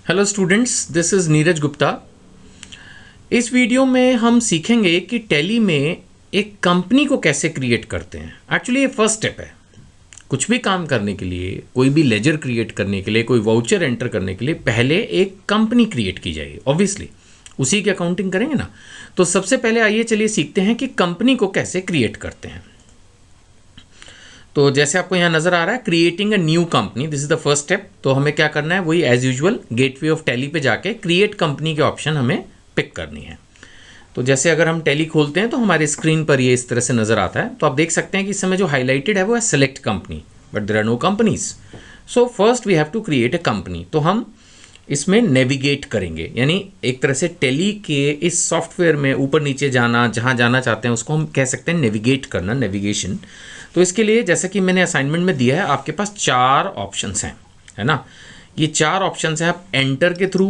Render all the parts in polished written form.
Hello students, this is Neeraj Gupta. इस video में हम सीखेंगे कि टैली में एक कंपनी को कैसे क्रिएट करते हैं। एक्चुअली ये फर्स्ट स्टेप है। कुछ भी काम करने के लिए, कोई भी लेजर क्रिएट करने के लिए, कोई वाउचर एंटर करने के लिए पहले एक कंपनी क्रिएट की जाएगी। ऑब्वियसली उसी की अकाउंटिंग करेंगे ना। तो सबसे पहले आइए चलिए सीखते हैं कि कंपनी को कैसे क्रिएट करते हैं। तो जैसे आपको यहाँ नजर आ रहा है, creating a new company, this is the first step. तो हमें क्या करना है, वही as usual gateway of Tally पे जाके क्रिएट कंपनी के ऑप्शन हमें पिक करनी है। तो जैसे अगर हम टैली खोलते हैं तो हमारे स्क्रीन पर ये इस तरह से नजर आता है। तो आप देख सकते हैं कि इस समय जो हाईलाइटेड है वो है select company, but there are no companies. So first we have to create a company. तो हम इसमें नेविगेट करेंगे, यानी एक तरह से टैली के इस सॉफ्टवेयर में ऊपर नीचे जाना, जहाँ जाना चाहते हैं उसको हम कह सकते हैं नेविगेट करना, नेविगेशन। तो इसके लिए जैसे कि मैंने असाइनमेंट में दिया है, आपके पास 4 ऑप्शंस हैं, है ना। ये 4 ऑप्शंस हैं। आप एंटर के थ्रू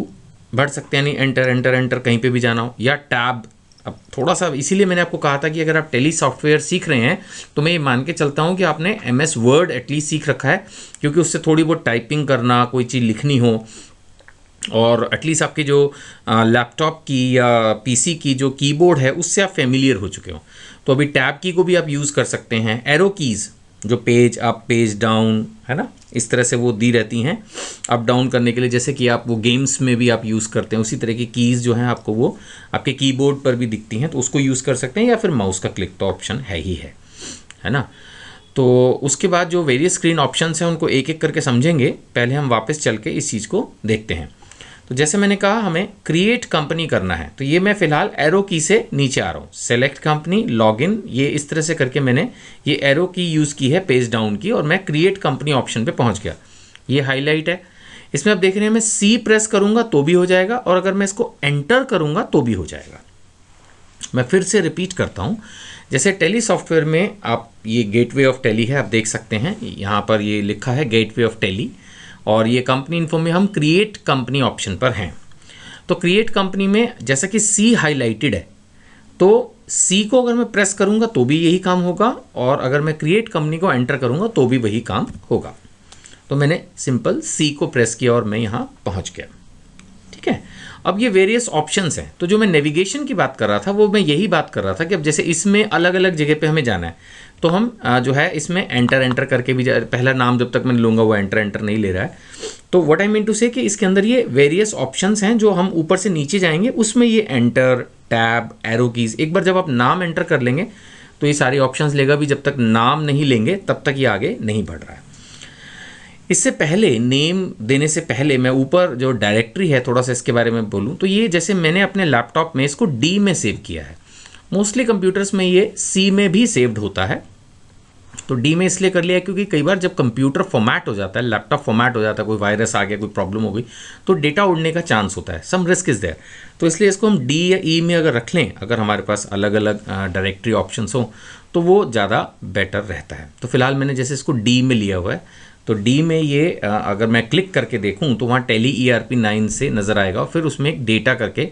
बढ़ सकते हैं, यानी एंटर एंटर एंटर कहीं पे भी जाना हो, या टैब। अब थोड़ा सा इसीलिए मैंने आपको कहा था कि अगर आप टैली सॉफ्टवेयर सीख रहे हैं तो मैं ये मान के चलता हूँ कि आपने MS वर्ड एटलीस्ट सीख रखा है, क्योंकि उससे थोड़ी बहुत टाइपिंग करना, कोई चीज़ लिखनी हो, और एटलीस्ट आपकी जो लैपटॉप की या PC की जो कीबोर्ड है उससे आप फेमिलियर हो चुके हो। तो अभी टैब की को भी आप यूज़ कर सकते हैं। एरो कीज़ जो पेज अप, पेज डाउन, है ना, इस तरह से वो दी रहती हैं अप डाउन करने के लिए, जैसे कि आप वो गेम्स में भी आप यूज़ करते हैं। उसी तरह की कीज़ जो हैं आपको वो आपके कीबोर्ड पर भी दिखती हैं, तो उसको यूज़ कर सकते हैं, या फिर माउस का क्लिक तो ऑप्शन है ही है ना। तो उसके बाद जो वेरियस स्क्रीन ऑप्शंस हैं उनको एक एक करके समझेंगे। पहले हम वापस चल के इस चीज़ को देखते हैं। तो जैसे मैंने कहा हमें क्रिएट कंपनी करना है, तो ये मैं फिलहाल एरो की से नीचे आ रहा हूँ। सेलेक्ट कंपनी, लॉगिन, ये इस तरह से करके मैंने ये एरो की यूज़ की है, पेज डाउन की, और मैं क्रिएट कंपनी ऑप्शन पे पहुँच गया। ये हाईलाइट है। इसमें आप देख रहे हैं मैं C प्रेस करूँगा तो भी हो जाएगा, और अगर मैं इसको एंटर करूँगा तो भी हो जाएगा। मैं फिर से रिपीट करता हूँ। जैसे टैली सॉफ्टवेयर में आप ये गेटवे ऑफ टैली है, आप देख सकते हैं यहाँ पर ये लिखा है गेटवे ऑफ टैली, और ये कंपनी इन्फो में हम क्रिएट कंपनी ऑप्शन पर हैं। तो क्रिएट कंपनी में जैसा कि C हाईलाइटेड है, तो C को अगर मैं प्रेस करूंगा तो भी यही काम होगा, और अगर मैं क्रिएट कंपनी को एंटर करूंगा तो भी वही काम होगा। तो मैंने सिंपल C को प्रेस किया और मैं यहाँ पहुँच गया। ठीक है। अब ये वेरियस ऑप्शंस हैं। तो जो मैं नेविगेशन की बात कर रहा था वो मैं यही बात कर रहा था कि अब जैसे इसमें अलग अलग जगह पे हमें जाना है, तो हम जो है इसमें एंटर एंटर करके भी पहला नाम जब तक मैं लूँगा वो एंटर एंटर नहीं ले रहा है। तो व्हाट आई मीन टू से कि इसके अंदर ये वेरियस ऑप्शंस हैं, जो हम ऊपर से नीचे जाएंगे उसमें ये एंटर, टैब, एरो कीज़, एक बार जब आप नाम एंटर कर लेंगे तो ये सारी ऑप्शंस लेगा भी, जब तक नाम नहीं लेंगे तब तक ये आगे नहीं बढ़ रहा है। इससे पहले नेम देने से पहले मैं ऊपर जो डायरेक्टरी है थोड़ा सा इसके बारे में बोलूँ तो ये जैसे मैंने अपने लैपटॉप में इसको D में सेव किया है। मोस्टली कंप्यूटर्स में ये C में भी सेव्ड होता है। तो D में इसलिए कर लिया क्योंकि कई बार जब कंप्यूटर फॉर्मेट हो जाता है, लैपटॉप फॉर्मेट हो जाता है, कोई वायरस आ गया, कोई प्रॉब्लम हो गई, तो डेटा उड़ने का चांस होता है, सम रिस्क इज़ देयर। तो इसलिए इसको हम D या E में अगर रख लें, अगर हमारे पास अलग अलग डायरेक्टरी ऑप्शंस हो तो वो ज़्यादा बेटर रहता है। तो फिलहाल मैंने जैसे इसको D में लिया हुआ है, तो D में ये अगर मैं क्लिक करके देखूं तो वहाँ टैली ERP 9 से नज़र आएगा, और फिर उसमें एक डेटा करके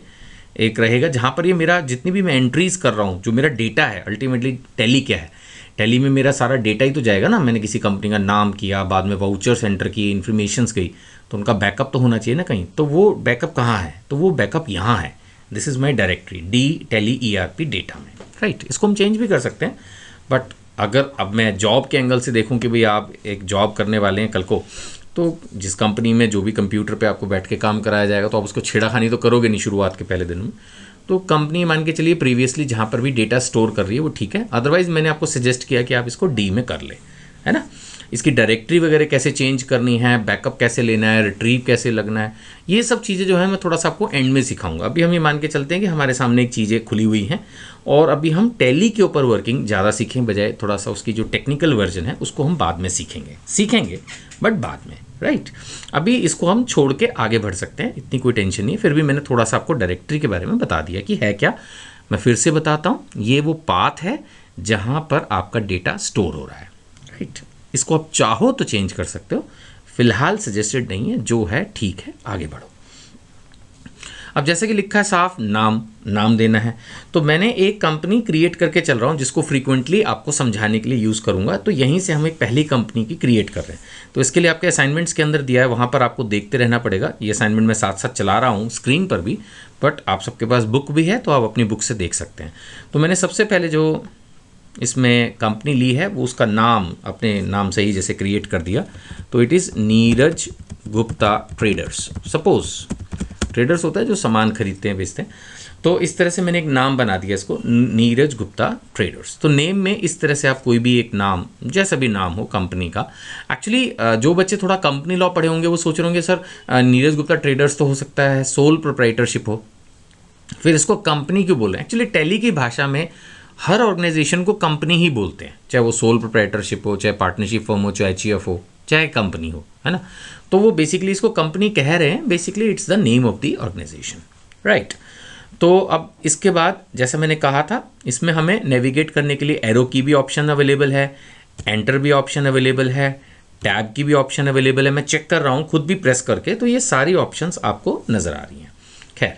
एक रहेगा, जहाँ पर ये मेरा जितनी भी मैं एंट्रीज़ कर रहा हूँ, जो मेरा डेटा है, अल्टीमेटली टैली क्या है, टैली में मेरा सारा डेटा ही तो जाएगा ना। मैंने किसी कंपनी का नाम किया, बाद में वाउचर्स एंटर किए, इन्फॉर्मेशंस गई, तो उनका बैकअप तो होना चाहिए ना कहीं। तो वो बैकअप कहाँ है, तो वो बैकअप यहाँ है। This is my directory D tally ERP data में, राइट। इसको हम चेंज भी कर सकते हैं, बट अगर अब मैं जॉब के एंगल से देखूं कि भाई आप एक जॉब करने वाले हैं कल को, तो जिस कंपनी में जो भी कंप्यूटर पे आपको बैठ के काम कराया जाएगा तो आप उसको छेड़ाखानी तो करोगे नहीं शुरुआत के पहले दिन में। तो कंपनी मान के चलिए प्रीवियसली जहाँ पर भी डेटा स्टोर कर रही है वो ठीक है, अदरवाइज मैंने आपको सजेस्ट किया कि आप इसको D में कर ले, है ना। इसकी डायरेक्टरी वगैरह कैसे चेंज करनी है, बैकअप कैसे लेना है, रिट्रीव कैसे लगना है, ये सब चीज़ें जो है मैं थोड़ा सा आपको एंड में सिखाऊंगा। अभी हम ये मान के चलते हैं कि हमारे सामने एक चीज़ें खुली हुई हैं, और अभी हम टैली के ऊपर वर्किंग ज़्यादा सीखें बजाय थोड़ा सा उसकी जो टेक्निकल वर्जन है उसको हम बाद में सीखेंगे बट बाद में, राइट। अभी इसको हम छोड़ के आगे बढ़ सकते हैं, इतनी कोई टेंशन नहीं है। फिर भी मैंने थोड़ा सा आपको डायरेक्टरी के बारे में बता दिया कि है क्या। मैं फिर से बताता हूँ, ये वो पाथ है जहाँ पर आपका डेटा स्टोर हो रहा है, राइट। इसको आप चाहो तो चेंज कर सकते हो, फिलहाल सजेस्टेड नहीं है, जो है ठीक है, आगे बढ़ो। अब जैसे कि लिखा है साफ नाम देना है, तो मैंने एक कंपनी क्रिएट करके चल रहा हूँ जिसको फ्रीक्वेंटली आपको समझाने के लिए यूज़ करूँगा। तो यहीं से हम एक पहली कंपनी की क्रिएट कर रहे हैं। तो इसके लिए आपके असाइनमेंट्स के अंदर दिया है, वहाँ पर आपको देखते रहना पड़ेगा। ये असाइनमेंट मैं साथ साथ चला रहा हूँ स्क्रीन पर भी, बट आप सबके पास बुक भी है तो आप अपनी बुक से देख सकते हैं। तो मैंने सबसे पहले जो इसमें कंपनी ली है वो उसका नाम अपने नाम से ही जैसे क्रिएट कर दिया। तो it is Neeraj Gupta traders. Suppose traders होता है जो सामान खरीदते हैं बेचते हैं, तो इस तरह से मैंने एक नाम बना दिया इसको, नीरज गुप्ता ट्रेडर्स। तो नेम में इस तरह से आप कोई भी एक नाम, जैसा भी नाम हो कंपनी का। एक्चुअली जो बच्चे थोड़ा कंपनी लॉ पढ़े होंगे वो सोच रहे होंगे सर नीरज गुप्ता ट्रेडर्स तो हो सकता है सोल प्रोप्राइटरशिप हो, फिर इसको कंपनी क्यों बोल रहे हैं। एक्चुअली टैली की भाषा में हर ऑर्गेनाइजेशन को कंपनी ही बोलते हैं, चाहे वो सोल प्रोप्राइटरशिप हो, चाहे पार्टनरशिप फर्म हो, चाहे HUF हो, चाहे कंपनी हो, है ना। तो वो बेसिकली इसको कंपनी कह रहे हैं, basically it's the name of the organisation, right. तो अब इसके बाद जैसा मैंने कहा था, इसमें हमें नेविगेट करने के लिए एरो की भी ऑप्शन अवेलेबल है, एंटर भी ऑप्शन अवेलेबल है, टैब की भी ऑप्शन अवेलेबल है। मैं चेक कर रहा हूँ खुद भी प्रेस करके, तो ये सारी ऑप्शंस आपको नज़र आ रही हैं। खैर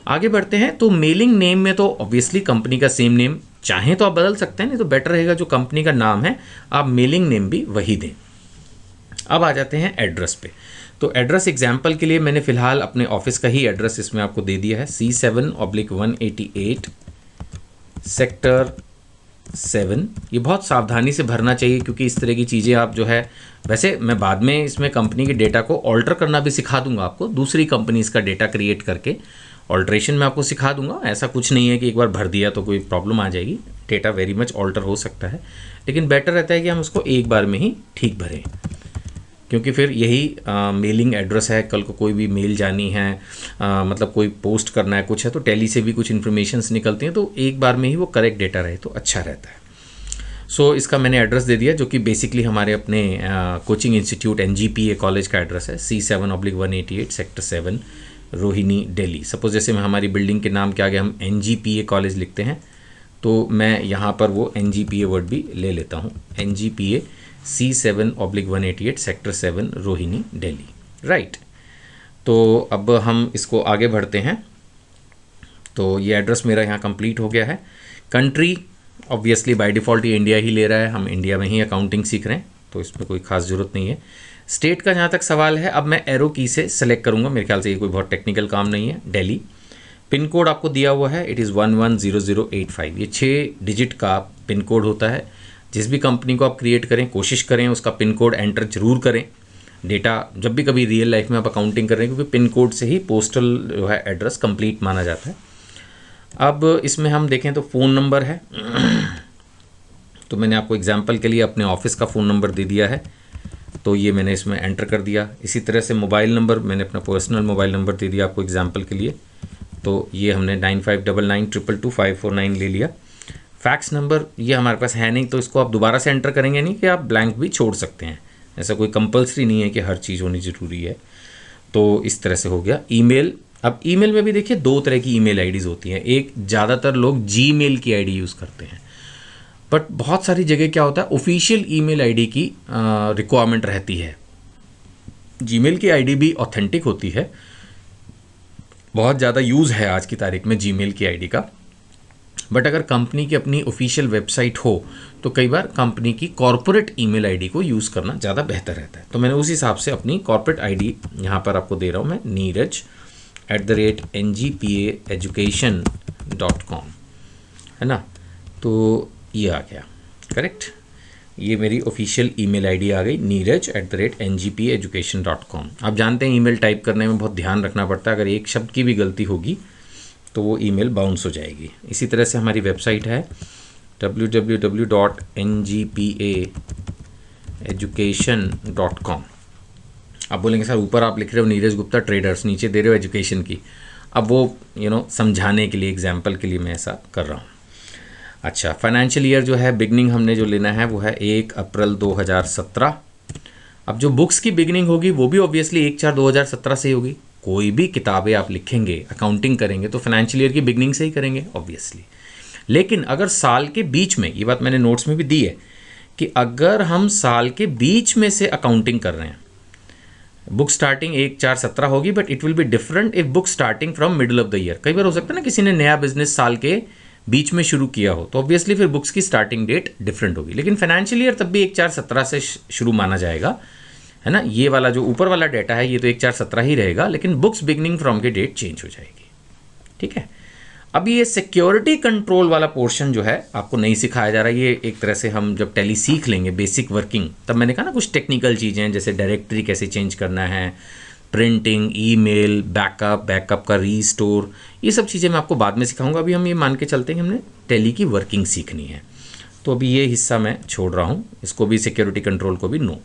आगे बढ़ते हैं। तो मेलिंग नेम में तो ऑब्वियसली कंपनी का सेम नेम, चाहें तो आप बदल सकते हैं, नहीं तो बेटर रहेगा जो कंपनी का नाम है आप मेलिंग नेम भी वही दें। अब आ जाते हैं एड्रेस पे। तो एड्रेस एग्जाम्पल के लिए मैंने फ़िलहाल अपने ऑफिस का ही एड्रेस इसमें आपको दे दिया है, C7/188 सेक्टर 7। ये बहुत सावधानी से भरना चाहिए क्योंकि इस तरह की चीज़ें आप जो है, वैसे मैं बाद में इसमें कंपनी के डेटा को ऑल्टर करना भी सिखा दूंगा आपको, दूसरी कंपनी इसका डेटा क्रिएट करके ऑल्ट्रेशन में आपको सिखा दूंगा। ऐसा कुछ नहीं है कि एक बार भर दिया तो कोई प्रॉब्लम आ जाएगी, डेटा वेरी मच ऑल्टर हो सकता है, लेकिन बेटर रहता है कि हम उसको एक बार में ही ठीक भरें, क्योंकि फिर यही मेलिंग एड्रेस है। कल को कोई भी मेल जानी है, मतलब कोई पोस्ट करना है कुछ है, तो टैली से भी कुछ इन्फॉर्मेशंस निकलती हैं, तो एक बार में ही वो करेक्ट डेटा रहे तो अच्छा रहता है। सो इसका मैंने एड्रेस दे दिया जो कि बेसिकली हमारे अपने कोचिंग इंस्टीट्यूट NGPA कॉलेज का एड्रेस है, C7/188 sector 7 Rohini Delhi. Suppose जैसे मैं हमारी बिल्डिंग के नाम के आगे हम NGPA कॉलेज लिखते हैं, तो मैं यहाँ पर वो NGPA वर्ड भी ले लेता हूँ, NGPA C7/188 sector 7 Rohini Delhi, right. तो अब हम इसको आगे बढ़ते हैं। तो ये एड्रेस मेरा यहाँ कंप्लीट हो गया है। कंट्री ऑब्वियसली बाय डिफ़ॉल्ट ये इंडिया ही ले रहा है, हम इंडिया में ही अकाउंटिंग सीख रहे हैं, तो इसमें कोई खास ज़रूरत नहीं है। स्टेट का जहाँ तक सवाल है, अब मैं एरो की से सेलेक्ट करूँगा, मेरे ख्याल से ये कोई बहुत टेक्निकल काम नहीं है। दिल्ली पिन कोड आपको दिया हुआ है, इट इज़ 110085। ये 6 डिजिट का पिन कोड होता है। जिस भी कंपनी को आप क्रिएट करें, कोशिश करें उसका पिन कोड एंटर जरूर करें। डेटा जब भी कभी रियल लाइफ में आप अकाउंटिंग कर रहे हैं, क्योंकि पिन कोड से ही पोस्टल जो है एड्रेस कंप्लीट माना जाता है। अब इसमें हम देखें तो फ़ोन नंबर है, तो मैंने आपको एग्जांपल के लिए अपने ऑफिस का फ़ोन नंबर दे दिया है, तो ये मैंने इसमें एंटर कर दिया। इसी तरह से मोबाइल नंबर मैंने अपना पर्सनल मोबाइल नंबर दे दिया आपको एग्जांपल के लिए, तो ये हमने 9599222549 ले लिया। फैक्स नंबर ये हमारे पास है नहीं, तो इसको आप दोबारा से एंटर करेंगे नहीं, कि आप ब्लैंक भी छोड़ सकते हैं, ऐसा कोई कंपल्सरी नहीं है कि हर चीज़ होनी ज़रूरी है। तो इस तरह से हो गया। ईमेल, अब ईमेल में भी देखिए 2 तरह की ईमेल आईडीज़ होती हैं। एक ज़्यादातर लोग जीमेल की आईडी यूज़ करते हैं, बट बहुत सारी जगह क्या होता है ऑफिशियल ईमेल आईडी की रिक्वायरमेंट रहती है। जीमेल की आईडी भी ऑथेंटिक होती है, बहुत ज़्यादा यूज़ है आज की तारीख में जीमेल की आईडी का, बट अगर कंपनी की अपनी ऑफिशियल वेबसाइट हो तो कई बार कंपनी की कॉर्पोरेट ईमेल आईडी को यूज़ करना ज़्यादा बेहतर रहता है। तो मैंने उस हिसाब से अपनी कॉर्पोरेट आईडी यहाँ पर आपको दे रहा हूँ मैं, neeraj@ngpaeducation.com, है ना। तो ये आ गया करेक्ट, ये मेरी ऑफिशियल ईमेल आईडी आ गई, neeraj@ngpaeducation.com। आप जानते हैं ईमेल टाइप करने में बहुत ध्यान रखना पड़ता है, अगर एक शब्द की भी गलती होगी तो वो ईमेल बाउंस हो जाएगी। इसी तरह से हमारी वेबसाइट है www.ngpaeducation.com। आप बोलेंगे सर ऊपर आप लिख रहे हो नीरज गुप्ता ट्रेडर्स, नीचे दे रहे हो एजुकेशन की। अब वो समझाने के लिए, एग्जाम्पल के लिए मैं ऐसा कर रहा हूँ। अच्छा, फाइनेंशियल ईयर जो है बिगनिंग हमने जो लेना है वो है 1 अप्रैल 2017। अब जो बुक्स की बिगनिंग होगी वो भी ऑब्वियसली 1/4/2017 से ही होगी। कोई भी किताबें आप लिखेंगे, अकाउंटिंग करेंगे तो फाइनेंशियल ईयर की बिगनिंग से ही करेंगे ऑब्वियसली। लेकिन अगर साल के बीच में, ये बात मैंने नोट्स में भी दी है, कि अगर हम साल के बीच में से अकाउंटिंग कर रहे हैं, बुक स्टार्टिंग 1/4/17 होगी, but it will be different if book starting from middle of the year. कई बार हो सकता है ना किसी ने नया बिजनेस साल के बीच में शुरू किया हो, तो ऑब्वियसली फिर बुक्स की स्टार्टिंग डेट डिफरेंट होगी, लेकिन फाइनेंशियल ईयर तब भी 1/4/17 से शुरू माना जाएगा, है ना। ये वाला जो ऊपर वाला डेटा है ये तो 1/4/17 ही रहेगा, लेकिन बुक्स बिगनिंग फ्रॉम की डेट चेंज हो जाएगी, ठीक है। अब ये सिक्योरिटी कंट्रोल वाला पोर्शन जो है आपको नहीं सिखाया जा रहा है। ये एक तरह से हम जब टैली सीख लेंगे बेसिक वर्किंग, तब मैंने कहा ना कुछ टेक्निकल चीज़ें जैसे डायरेक्टरी कैसे चेंज करना है, प्रिंटिंग, ईमेल, बैकअप का रीस्टोर, ये सब चीज़ें मैं आपको बाद में सिखाऊंगा। अभी हम ये मान के चलते हैं कि हमने टैली की वर्किंग सीखनी है, तो अभी ये हिस्सा मैं छोड़ रहा हूँ, इसको भी सिक्योरिटी कंट्रोल को भी नो।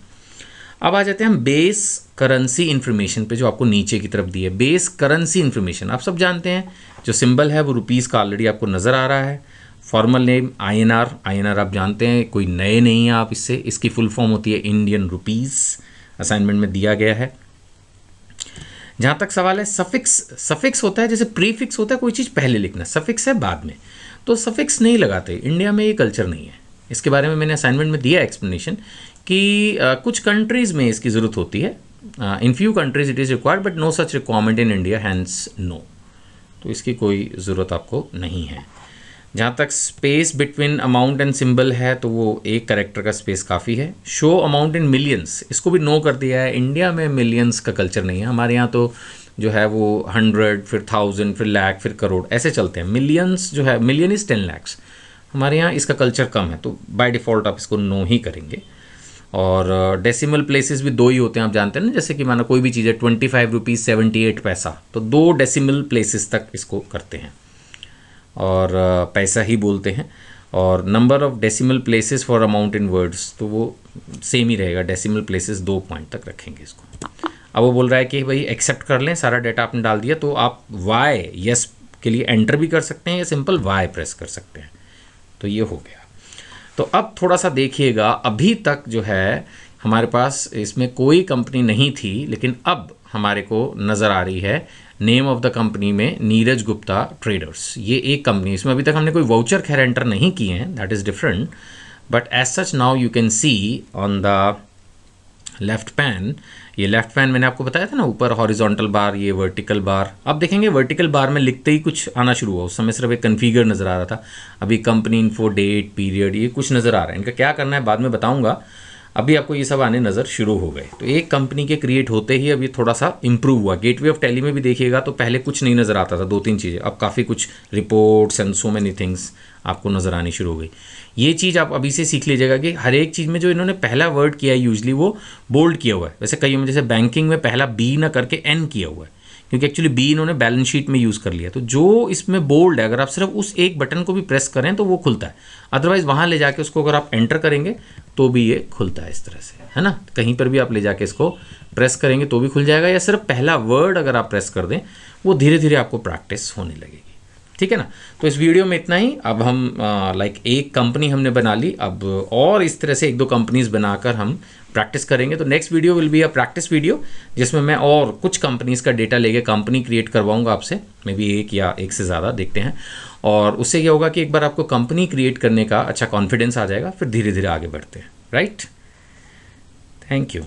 अब आ जाते हैं हम बेस करेंसी इन्फॉर्मेशन पे, जो आपको नीचे की तरफ दी है। बेस करेंसी इन्फॉर्मेशन आप सब जानते हैं, जो सिंबल है वो रुपीज़ का ऑलरेडी आपको नज़र आ रहा है। फॉर्मल नेम INR आप जानते हैं, कोई नए नहीं है आप इससे। इसकी फुल फॉर्म होती है इंडियन रुपीज़, असाइनमेंट में दिया गया है। जहाँ तक सवाल है सफिक्स होता है, जैसे प्रीफिक्स होता है, कोई चीज़ पहले लिखना, सफिक्स है बाद में, तो सफिक्स नहीं लगाते। इंडिया में ये कल्चर नहीं है। इसके बारे में मैंने असाइनमेंट में दिया एक्सप्लेनेशन कि कुछ कंट्रीज़ में इसकी ज़रूरत होती है, in few countries it is required but no such requirement in India, hence no, तो इसकी कोई ज़रूरत आपको नहीं है। जहाँ तक space between amount and symbol है, तो वो एक कैरेक्टर का स्पेस काफ़ी है। शो अमाउंट इन मिलियंस, इसको भी नो कर दिया है। इंडिया में मिलियंस का कल्चर नहीं है, हमारे यहाँ तो जो है वो 100, फिर 1000, फिर लाख, फिर करोड़, ऐसे चलते हैं। मिलियंस जो है, मिलियन इज़ 10 lakhs, हमारे यहाँ इसका कल्चर कम है, तो बाय डिफ़ॉल्ट आप इसको नो ही करेंगे। और डेसिमल प्लेसेस भी 2 ही होते हैं, आप जानते हैं ना, जैसे कि माना कोई भी चीज़ है 25 रुपीज़ 78 पैसा, तो 2 डेसिमल प्लेसेस तक इसको करते हैं और पैसा ही बोलते हैं। और number of decimal places for amount in words, तो वो सेम ही रहेगा, डेसिमल प्लेसेस 2 पॉइंट तक रखेंगे इसको। अब वो बोल रहा है कि भाई एक्सेप्ट कर लें, सारा डाटा आपने डाल दिया, तो आप वाई यस के लिए एंटर भी कर सकते हैं या सिंपल वाई प्रेस कर सकते हैं, तो ये हो गया। तो अब थोड़ा सा देखिएगा, अभी तक जो है हमारे पास इसमें कोई कंपनी नहीं थी, लेकिन अब हमारे को नज़र आ रही है नेम ऑफ द कंपनी में नीरज गुप्ता ट्रेडर्स, ये एक कंपनी। इसमें अभी तक हमने कोई वाउचर खैर एंटर नहीं किए हैं, that is different, but as such now you can see on the left pane. ये लेफ्ट पैन मैंने आपको बताया था ना, ऊपर हॉरिजॉन्टल बार, ये वर्टिकल बार। अब देखेंगे वर्टिकल बार में लिखते ही कुछ आना शुरू हुआ, उस समय सिर्फ एक कन्फिगर नज़र आ रहा था। अभी कंपनी इन्फो, डेट, पीरियड, ये कुछ नज़र आ रहा है। इनका क्या करना है बाद में बताऊंगा, अभी आपको ये सब आने नज़र शुरू हो गए। तो एक कंपनी के क्रिएट होते ही अभी थोड़ा सा इंप्रूव हुआ। गेटवे ऑफ टैली में भी देखिएगा तो पहले कुछ नहीं नज़र आता था, 2-3 चीज़ें, अब काफ़ी कुछ reports and so many things आपको नज़र आनी शुरू हो गई। ये चीज़ आप अभी से सीख लीजिएगा कि हर एक चीज़ में जो इन्होंने पहला वर्ड किया है यूजली वो बोल्ड किया हुआ है। वैसे कई में जैसे बैंकिंग में पहला बी ना करके एन किया हुआ है, क्योंकि एक्चुअली बी इन्होंने बैलेंस शीट में यूज़ कर लिया। तो जो इसमें बोल्ड है, अगर आप सिर्फ उस एक बटन को भी प्रेस करें तो वो खुलता है, अदरवाइज़ वहाँ ले जाके उसको अगर आप एंटर करेंगे तो भी ये खुलता है इस तरह से, है ना। कहीं पर भी आप ले जाके इसको प्रेस करेंगे तो भी खुल जाएगा, या सिर्फ पहला वर्ड अगर आप प्रेस कर दें, वो धीरे धीरे आपको प्रैक्टिस होने लगेगी, ठीक है ना। तो इस वीडियो में इतना ही। अब हम एक कंपनी हमने बना ली, अब और इस तरह से 1-2 कंपनीज बनाकर हम प्रैक्टिस करेंगे। तो next video will be a practice video, जिसमें मैं और कुछ कंपनीज का डेटा लेके कंपनी क्रिएट करवाऊंगा आपसे, मे बी 1 या 1 से ज़्यादा, देखते हैं। और उससे क्या होगा कि एक बार आपको कंपनी क्रिएट करने का अच्छा कॉन्फिडेंस आ जाएगा, फिर धीरे धीरे आगे बढ़ते हैं, राइट। Thank you.